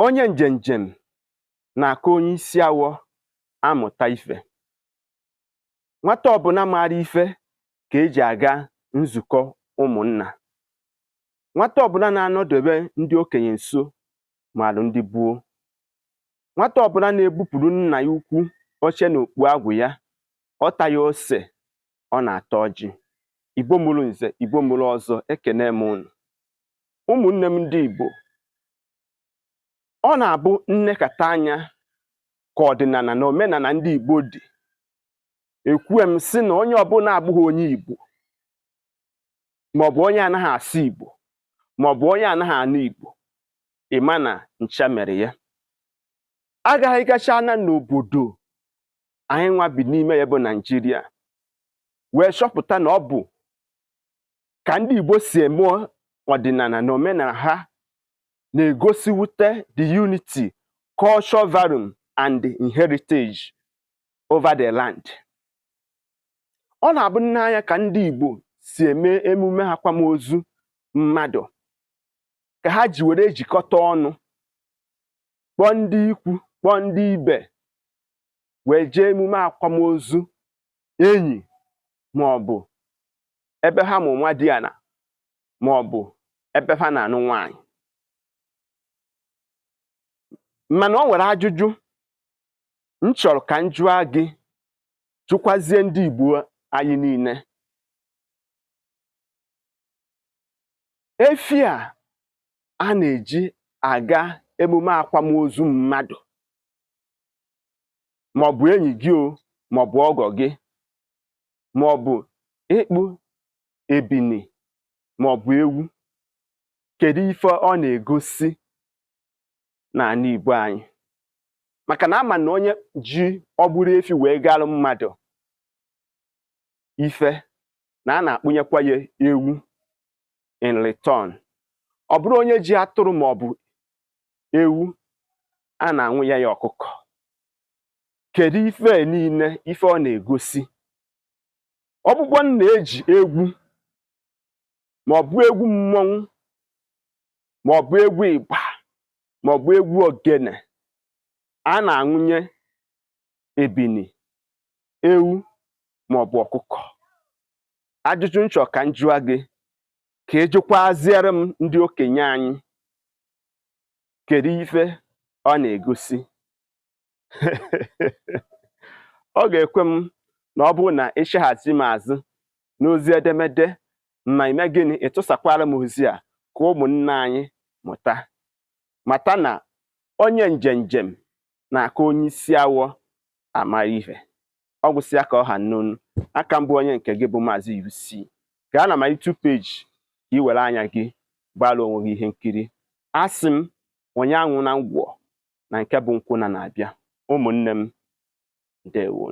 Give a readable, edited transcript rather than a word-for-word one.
onye njem na-aka onye isi awọ amụta ife. Nwata ọbụla maara ife ka eji aga nzukọ ụmụnna. Nwata ọbụla na-anọdebe ndị okenye nso maara ndị gboo. Nwata ọbụla na-ebupụrụ nna ya ukwu oche na okpu agwụ ya, ọ taghị ose, ọ na-ata ọjị. Igbo mụrụ nze, Igbo mụrụ ọzọ, ekene m unu. Ụmụnne m ndị Igbo, ọ na-abụ nnekata anya ka ọdịnala na omenala ndị Igbo dị. Ekwue m sị na onye ọbụla abụghị onye Igbo, maọbụ onye anaghị asụ Igbo, maọbụ onye anaghị anụ Igbo, ịma na ncha mere ya. Agaghị gachana n'obodo anyị nwa bi n'ime ya bụ Naịjirịa wee chọpụta na ọ bụ ka ndị Igbo si eme ọdịnala na omenala ha na-egosiwute the unity, cultural value and heritage over the land. Ọ na-abụ n'anya ka ndị Igbo si eme emume akwamozu mmadụ, ka ha ji were ejikọta ọnụ, kpọọ ndị ikwu, kpọọ ndị ibe, wee jee emume akwamozu enyi, maọbụ ebe ha mụ nwa di ana, maọbụ ebe ha na-anụ nwaanyị. Mana o nwere ajụjụ m chọrọ ka m jụọ gị, jụkwazie ndị Igbo anyị niile. Efi a na-eji aga emume akwamozu mmadụ, maọbụ enyi gị o, maọbụ ọgọ gị, maọbụ ịkpụ ebini, maọbụ ewu, kedu ife ọ na-egosi n'ala Igbo anyị? Maka na ama na onye ji ọgbụrụ efi wee galụ mmadụ ife, na a na-akpụnyekwa ya ewu in return. Ọ bụrụ onye ji atụrụ maọbụ ewu, a na-anwụ ya ọkụkọ. Kedu ife niile ife ọ na-egosi? Ọgbụgbọ na-eji egwu, maọbụ egwu mmọnwụ, maọbụ egwu ịgba, maọbụ egwu ogene, a na-anwụnye ebini, ewu, maọbụ ọkụkọ. Ajụjụ nchọ ka m jụọ gị, ka ejikwaziere m ndị okenye anyị, kedu ife ọ na-egosi? Ọ ga-ekwe m na ọ bụrụ na ịchaghachi m azụ n'ozi edemede, ma ime gịnị, ịtụsakwara m ozi a ka ụmụnne anyị mata na onye njem na-aka onye isi awọ amara ihe. Ọ gwụsịa ka ọ ha nnụnụ. Aka mbụ onye nke gị bụ Maazi-UC. Gaa na my YouTube page ka ị were anya gị gbara onwe gị ihe nkiri. Asị m onye anwụ na ngwọ na nke bụ nkwụ na-abịa. Ụmụnne m, ndewo.